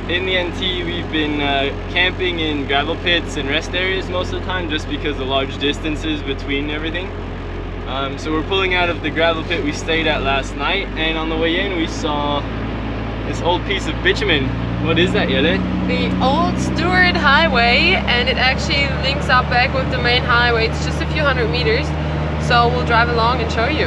in the NT, we've been camping in gravel pits and rest areas most of the time, just because of large distances between everything. So we're pulling out of the gravel pit we stayed at last night, and on the way in we saw this old piece of bitumen. What is that, Yele? The old Stewart Highway, and it actually links up back with the main highway. It's just a few hundred meters, so we'll drive along and show you.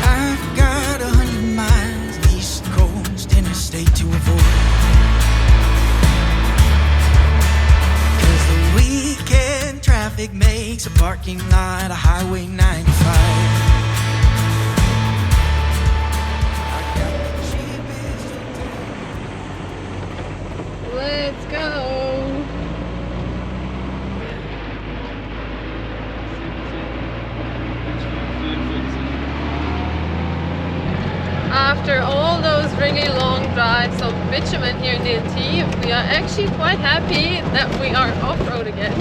I've got 100 miles east coast interstate to avoid. Traffic makes a parking lot a Highway 95. Let's go! After all those really long drives of bitumen here in the NT, we are actually quite happy that we are off-road again.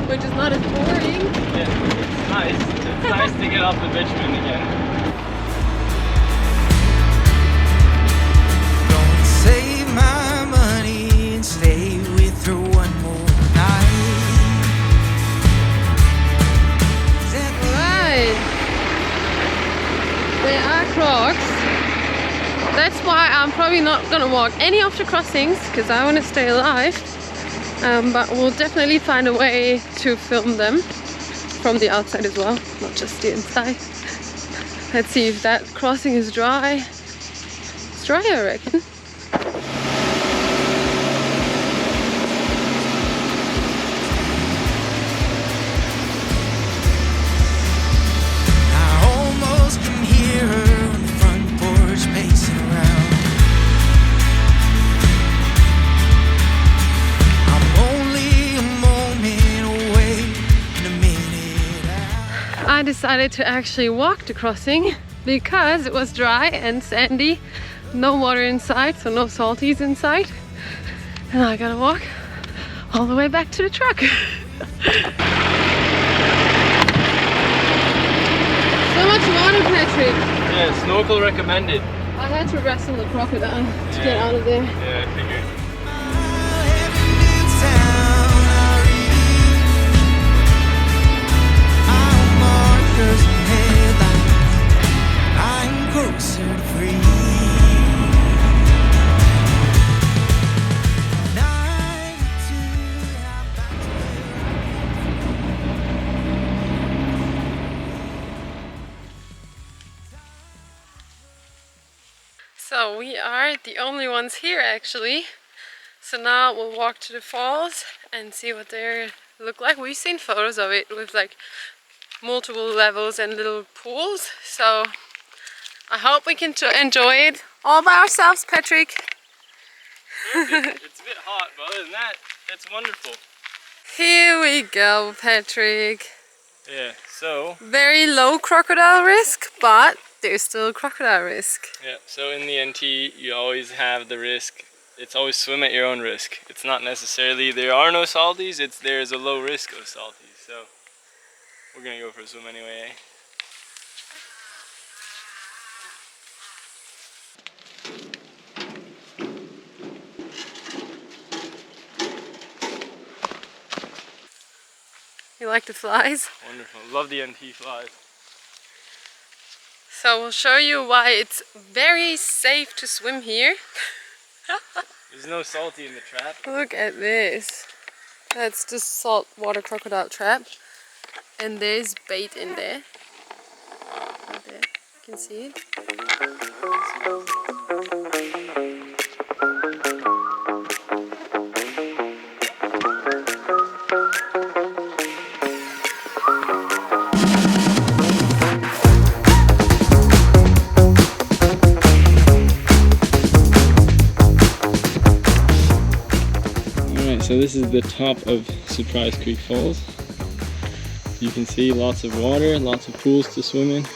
Which is not as boring. Yeah, it's nice. It's nice to get off the bitumen again. Gonna save my money and stay with her one more night. Right. There are crocs. That's why I'm probably not gonna walk any of the crossings, because I want to stay alive. But we'll definitely find a way to film them from the outside as well, not just the inside. Let's see if that crossing is dry. It's dry, I reckon. I almost can hear her on the front porch pacing around. I decided to actually walk the crossing because it was dry and sandy, no water inside, so no salties inside, and I gotta walk all the way back to the truck. So much water, Patrick. Yeah, snorkel recommended. I had to wrestle the crocodile to get out of there. Yeah, I figured. I'm closer to free. So we are the only ones here actually. So now we'll walk to the falls and see what they look like. We've seen photos of it with like multiple levels and little pools, so I hope we can enjoy it all by ourselves, Patrick. It's a bit hot, but other than that, it's wonderful. Here we go, Patrick. Yeah, so... Very low crocodile risk, but there's still crocodile risk. Yeah, so in the NT, you always have the risk. It's always swim at your own risk. It's not necessarily there are no salties, it's there's a low risk of salties, so... We're gonna go for a swim anyway, eh? You like the flies? Wonderful. Love the NT flies. So we'll show you why it's very safe to swim here. There's no salty in the trap. Look at this. That's the saltwater crocodile trap. And there's bait in there. Right there. You can see it. Alright, so this is the top of Surprise Creek Falls. You can see lots of water, lots of pools to swim in.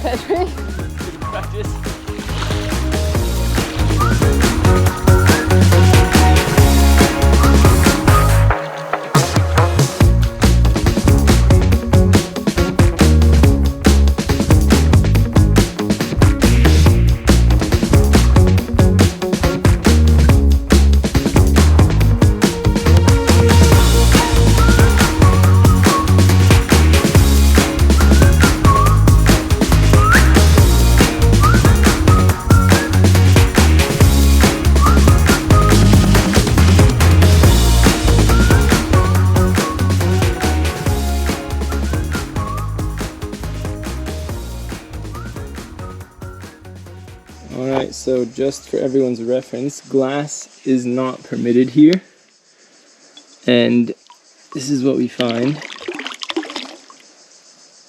Patrick. Good practice. Alright, so just for everyone's reference, glass is not permitted here. And this is what we find.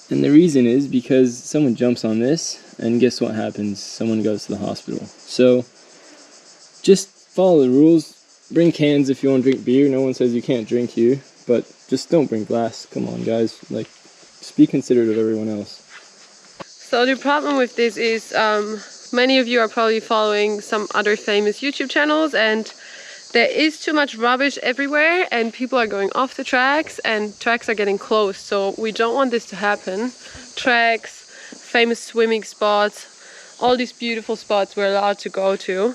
And the reason is because someone jumps on this, and guess what happens? Someone goes to the hospital. So just follow the rules. Bring cans if you want to drink beer. No one says you can't drink here, but just don't bring glass. Come on, guys. Like, just be considerate of everyone else. So the problem with this is many of you are probably following some other famous YouTube channels, and there is too much rubbish everywhere and people are going off the tracks and tracks are getting closed. So we don't want this to happen. Tracks, famous swimming spots, all these beautiful spots we're allowed to go to.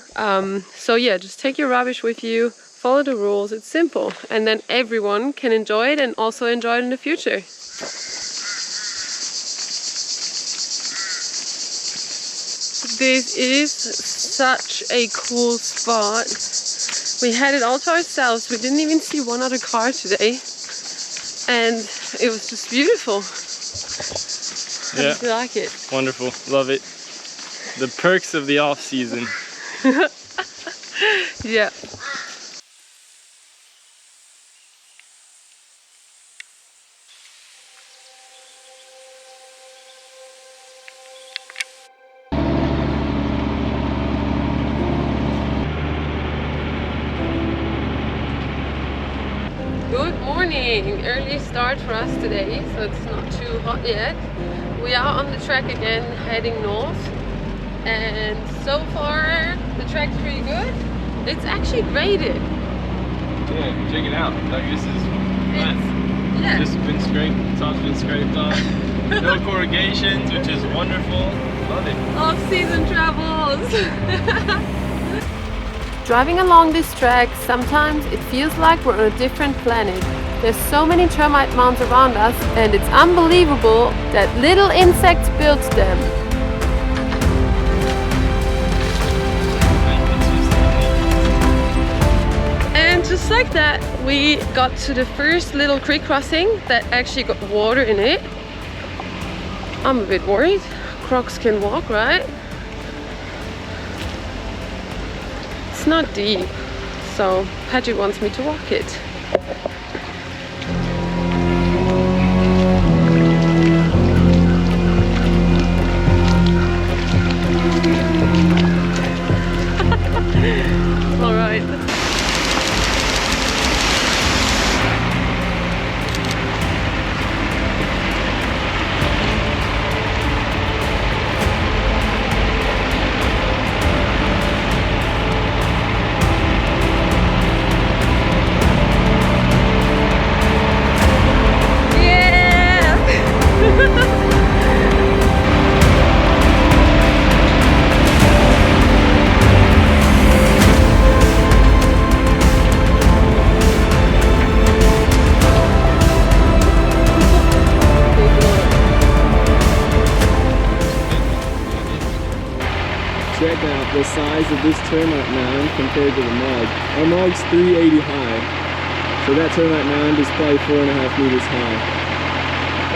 So yeah, just take your rubbish with you, follow the rules, it's simple. And then everyone can enjoy it and also enjoy it in the future. This is such a cool spot. We had it all to ourselves. We didn't even see one other car today. And it was just beautiful. How did you like it? Wonderful. Love it. The perks of the off season. Yeah. Good morning! Early start for us today, so it's not too hot yet. We are on the track again, heading north, and so far the track's pretty good. It's actually graded. Yeah, check it out. Like, this is wet. Yeah. This has been scraped, top's been scraped off. No corrugations, which is wonderful. Love it. Off-season travels! Driving along this track, sometimes it feels like we're on a different planet. There's so many termite mounds around us, and it's unbelievable that little insects built them. And just like that, we got to the first little creek crossing that actually got water in it. I'm a bit worried. Crocs can walk, right? It's not deep, so Patrick wants me to walk it. All right. Check out the size of this termite mound compared to the mog. Our mog's 380 high, so that termite mound is probably 4.5 meters high.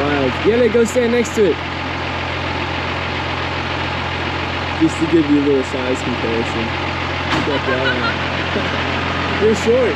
Wild. Yeah, go stand next to it. Just to give you a little size comparison. Check that out. You're short.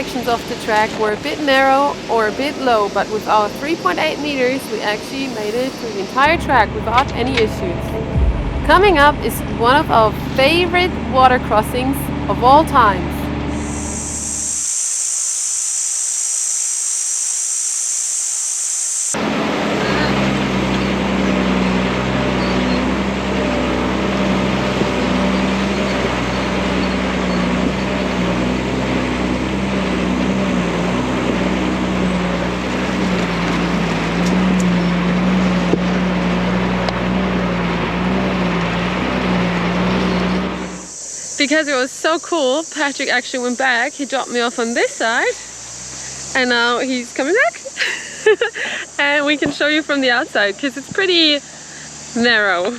sections of the track were a bit narrow or a bit low, but with our 3.8 meters we actually made it through the entire track without any issues. Coming up is one of our favorite water crossings of all times. Because it was so cool, Patrick actually went back. He dropped me off on this side and now he's coming back. And we can show you from the outside because it's pretty narrow.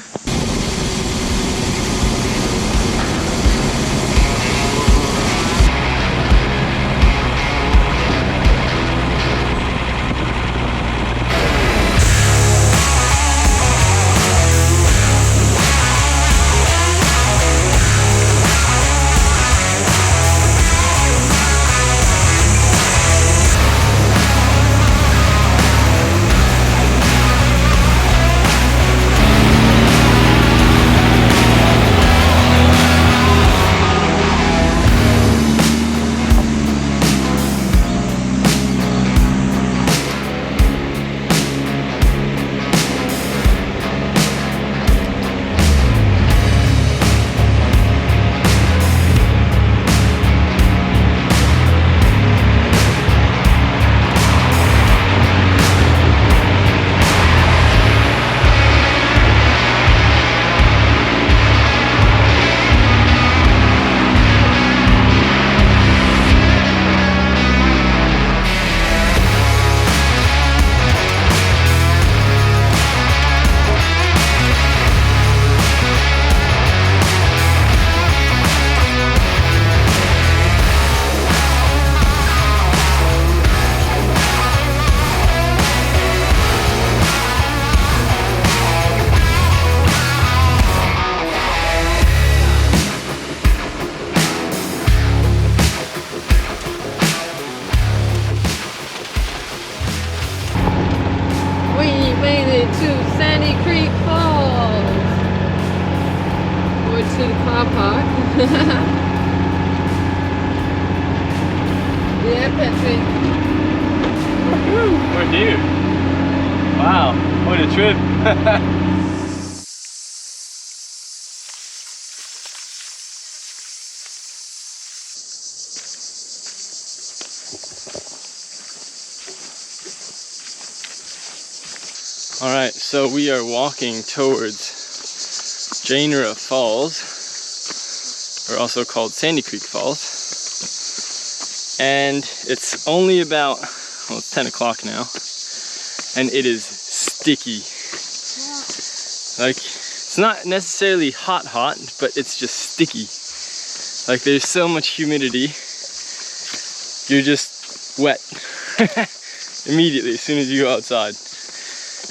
To the car park. Yeah, Patrick. We're here. Wow, what a trip. All right, so we are walking towards Jainera Falls, or also called Sandy Creek Falls, and it's only about, well, it's 10 o'clock now, and it is sticky. Like, it's not necessarily hot, but it's just sticky. Like, there's so much humidity, you're just wet immediately as soon as you go outside.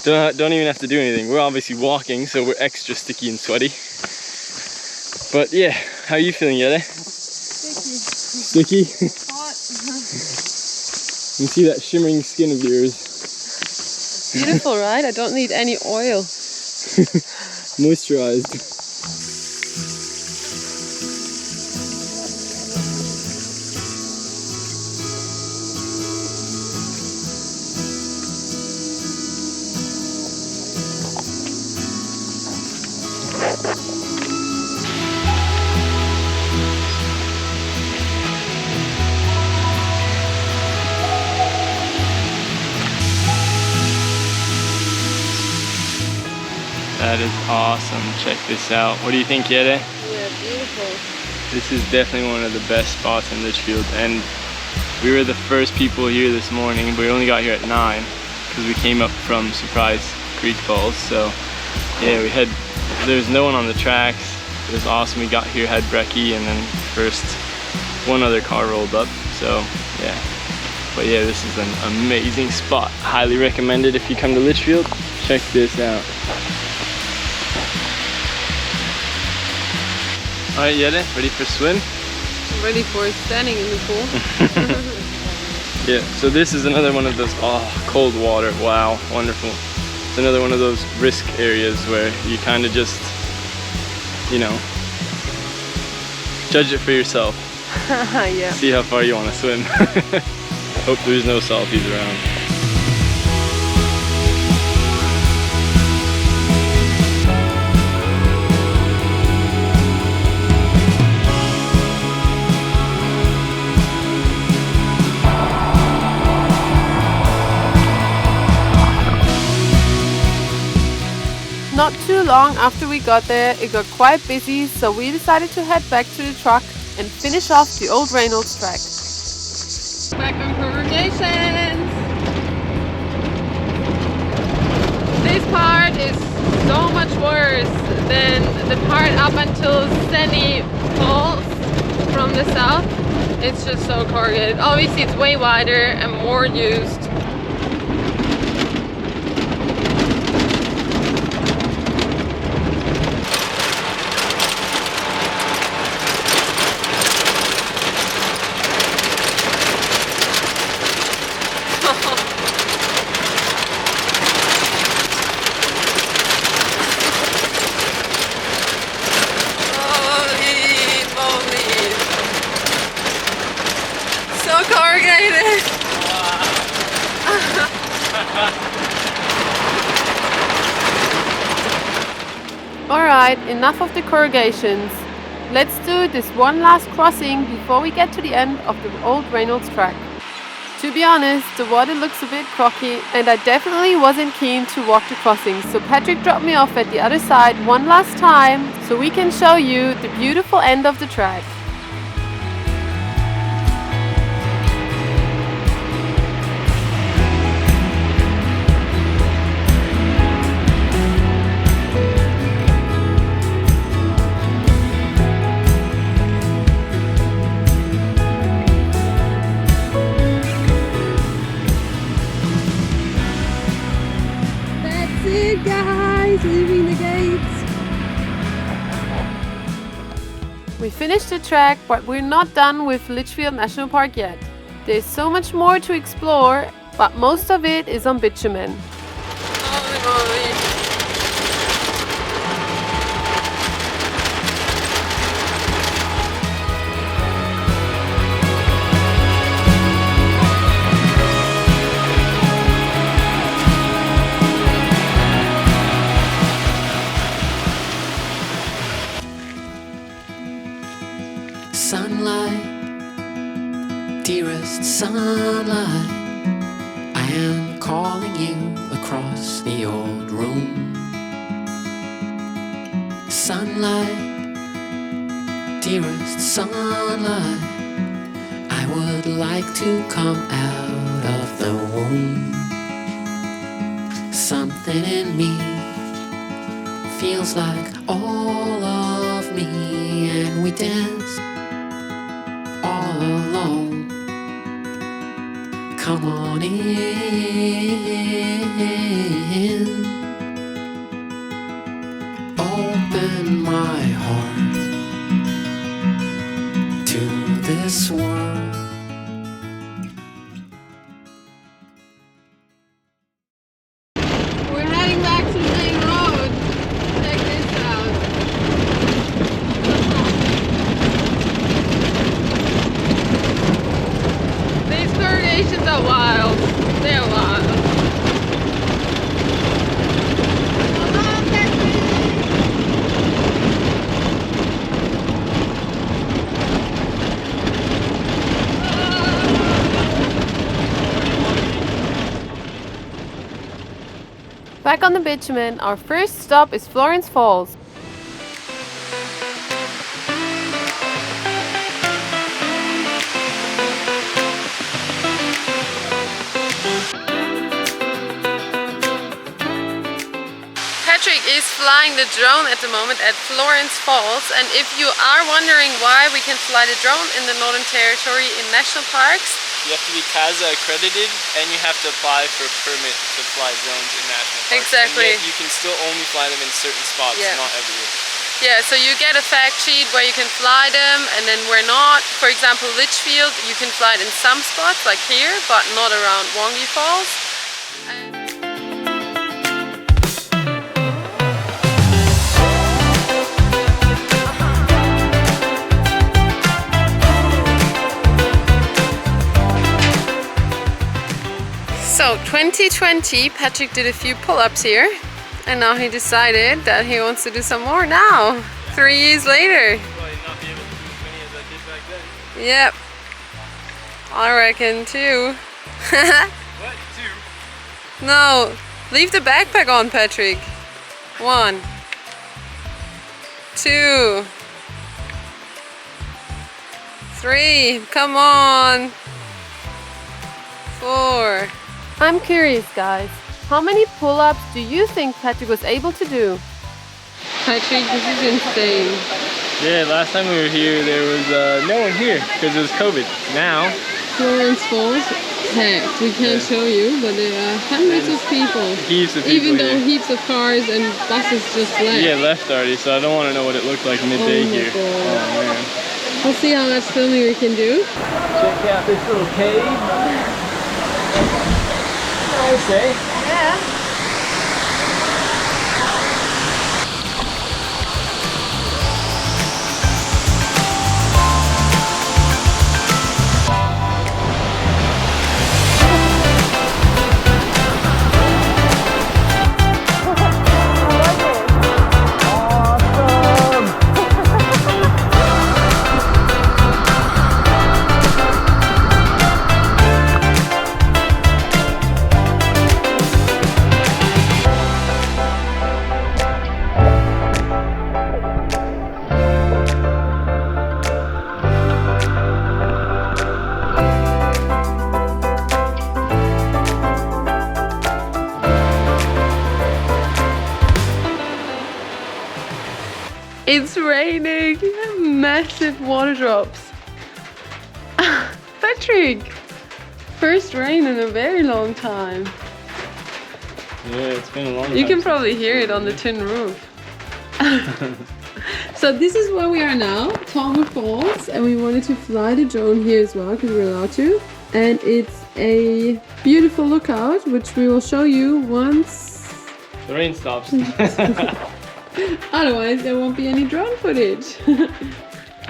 Don't even have to do anything. We're obviously walking, so we're extra sticky and sweaty. But yeah, how are you feeling, Yede? Sticky. Sticky? Hot. You can see that shimmering skin of yours. Beautiful, right? I don't need any oil. Moisturized. That is awesome. Check this out. What do you think, Yede? Yeah, beautiful. This is definitely one of the best spots in Litchfield, and we were the first people here this morning, but we only got here at 9 because we came up from Surprise Creek Falls. So yeah, there was no one on the tracks. It was awesome. We got here, had brekkie, and then first one other car rolled up. So yeah, but yeah, this is an amazing spot. Highly recommend it if you come to Litchfield. Check this out. Alright, Yede, ready for a swim? ready for standing in the pool. Yeah, so this is another one of those, cold water, wow, wonderful. It's another one of those risk areas where you kind of just, you know, judge it for yourself. Yeah. See how far you want to swim. Hope there's no salties around. Not too long after we got there, it got quite busy, so we decided to head back to the truck and finish off the Old Reynolds Track. Back on congregations! This part is so much worse than the part up until Scenic Falls from the south. It's just so corrugated. Obviously it's way wider and more used. Corrugated. Alright, enough of the corrugations. Let's do this one last crossing before we get to the end of the Old Reynolds Track. To be honest, the water looks a bit crocky and I definitely wasn't keen to walk the crossing, so Patrick dropped me off at the other side one last time so we can show you the beautiful end of the track. Guys, leaving the gates. We finished the track, but we're not done with Litchfield National Park yet. There's so much more to explore, but most of it is on bitumen. Holy moly. Sunlight, dearest sunlight, I am calling you across the old room. Sunlight, dearest sunlight, I would like to come out of the womb. Something in me feels like all of me, and we dance all alone. Come on in, open my heart to this world. We're heading back to the main road. Check this out. These corrugations are wild. They're wild. Back on the bitumen, our first stop is Florence Falls. Patrick is flying the drone at the moment at Florence Falls, and if you are wondering why we can fly the drone in the Northern Territory in national parks, You have to be CASA accredited and you have to apply for a permit to fly drones in national parks. Exactly. And yet you can still only fly them in certain spots, not everywhere. Yeah, so you get a fact sheet where you can fly them, and then where not. For example, Litchfield, you can fly it in some spots, like here, but not around Waterholes. So 2020, Patrick did a few pull-ups here, and now he decided that he wants to do some more now, 3 years later. Probably not be able to do as many as I did back then. Yep, I reckon too. What? 2? No, leave the backpack on, Patrick. 1, 2, 3, come on. 4. I'm curious, guys. How many pull-ups do you think Patrick was able to do? Patrick, this is insane. Yeah, last time we were here, there was no one here because it was COVID. Now, Florence Falls, packed. We can't show you, but there are hundreds of people. Heaps of people Even though here. heaps of cars and buses just left. Yeah, left already, so I don't want to know what it looked like midday here. God. Oh man. We'll see how much filming we can do. Check out this little cave. Nice, eh? Yeah. It's raining, massive water drops. Patrick, first rain in a very long time. Yeah, it's been a long time. You can probably hear it on the tin roof. So this is where we are now, Waterholes, and we wanted to fly the drone here as well because we're allowed to. And it's a beautiful lookout, which we will show you once the rain stops. otherwise there won't be any drone footage.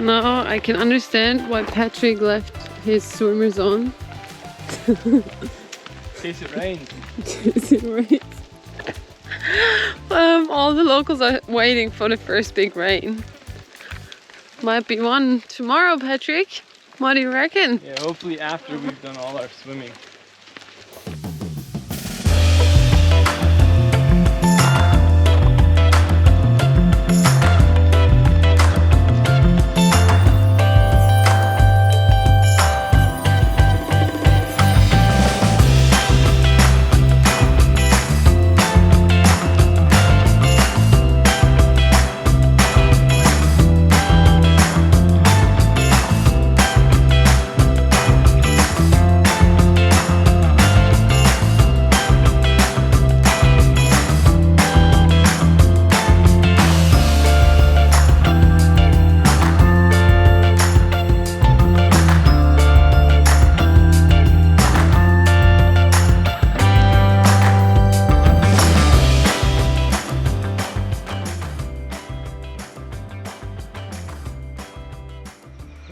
Now I can understand why Patrick left his swimmers on. In case it rains. It rains. All the locals are waiting for the first big rain. Might be one tomorrow, Patrick. What do you reckon? Yeah, hopefully after we've done all our swimming.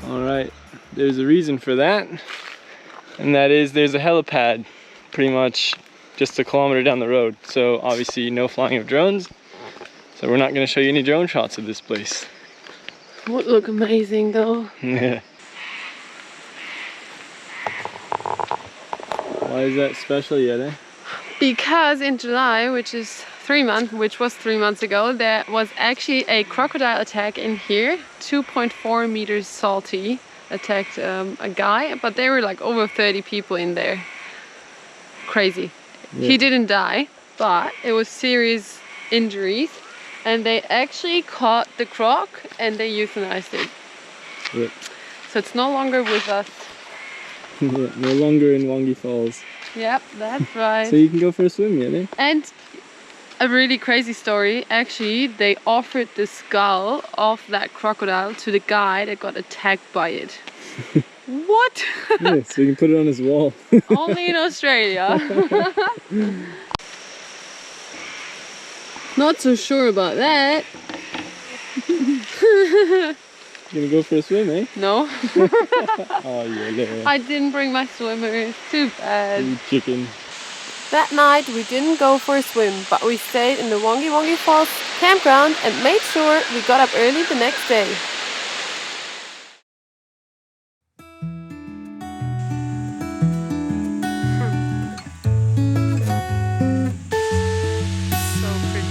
Alright, there's a reason for that, and that is there's a helipad pretty much just a kilometer down the road. So obviously no flying of drones, so we're not going to show you any drone shots of this place. Would look amazing though. Yeah. Why is that special yet, eh? Because in July, which was 3 months ago, there was actually a crocodile attack in here. 2.4 meters salty attacked a guy, but there were like over 30 people in there. Crazy. Yeah. He didn't die, but it was serious injuries, and they actually caught the croc and they euthanized it. Yeah. So it's no longer with us. Yeah, no longer in Waterholes. Yep, that's right. So you can go for a swim, yeah? And A really crazy story. Actually, they offered the skull of that crocodile to the guy that got attacked by it. What? Yeah, so you can put it on his wall. Only in Australia. Not so sure about that. You gonna go for a swim, eh? No. Oh, yeah. I didn't bring my swimmer. Too bad. You chicken. That night we didn't go for a swim, but we stayed in the Waterholes campground and made sure we got up early the next day. So pretty.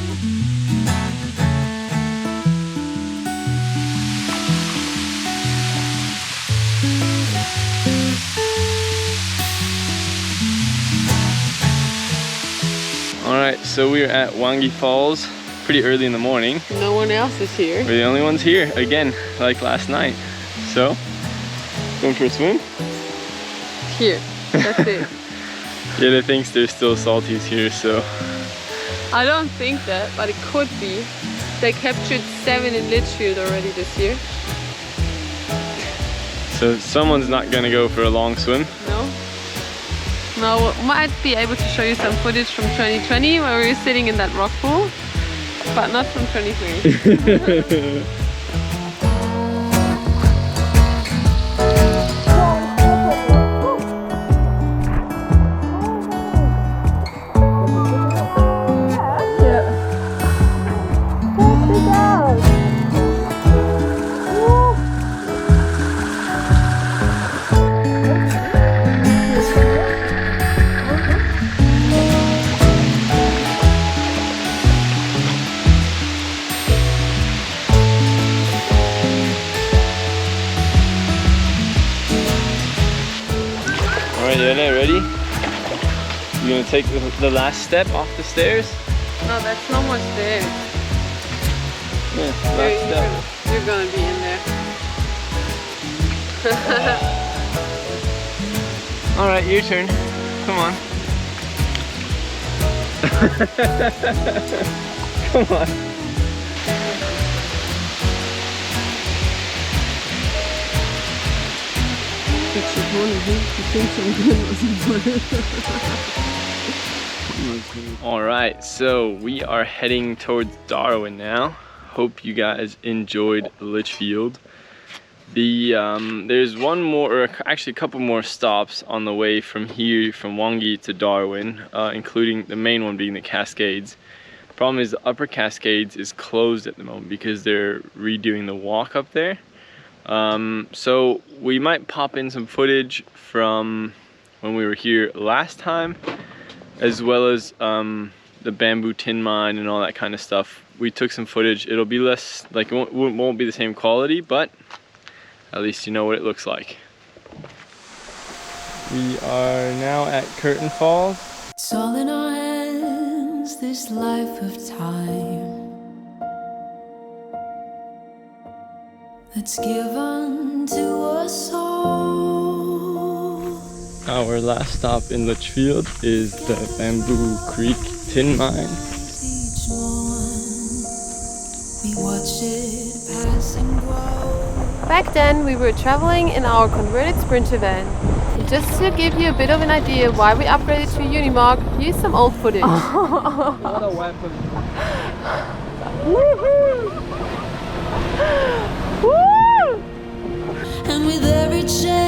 Alright, so we're at Wangi Falls pretty early in the morning. No one else is here. We're the only ones here, again, like last night. So, going for a swim? Here, that's it. Yele thinks there's still salties here, so. I don't think that, but it could be. They captured 7 in Litchfield already this year. So someone's not gonna go for a long swim. No? No, we might be able to show you some footage from 2020 where we were sitting in that rock pool, but not from 2023. Alright, Yele, ready? You gonna take the last step off the stairs? No, that's not much there. Yeah, last step. You're gonna be in there. Alright, your turn. Come on. Come on. Alright, so we are heading towards Darwin now. Hope you guys enjoyed Litchfield. There's one more, or actually a couple more stops on the way from here, from Wangi to Darwin, including the main one being the Cascades. The problem is the Upper Cascades is closed at the moment because they're redoing the walk up there. So we might pop in some footage from when we were here last time, as well as the bamboo tin mine and all that kind of stuff. We took some footage. It'll be less, like, it won't be the same quality, but at least you know what it looks like. We are now at Curtain Falls. It's all in our hands, this life of time that's given to us all. Our last stop in Litchfield is the Bamboo Creek tin mine. Each morn, we watch it pass and grow. Back then we were traveling in our converted Sprinter van. Just to give you a bit of an idea why we upgraded to Unimog, here's some old footage. What a weapon. And with every change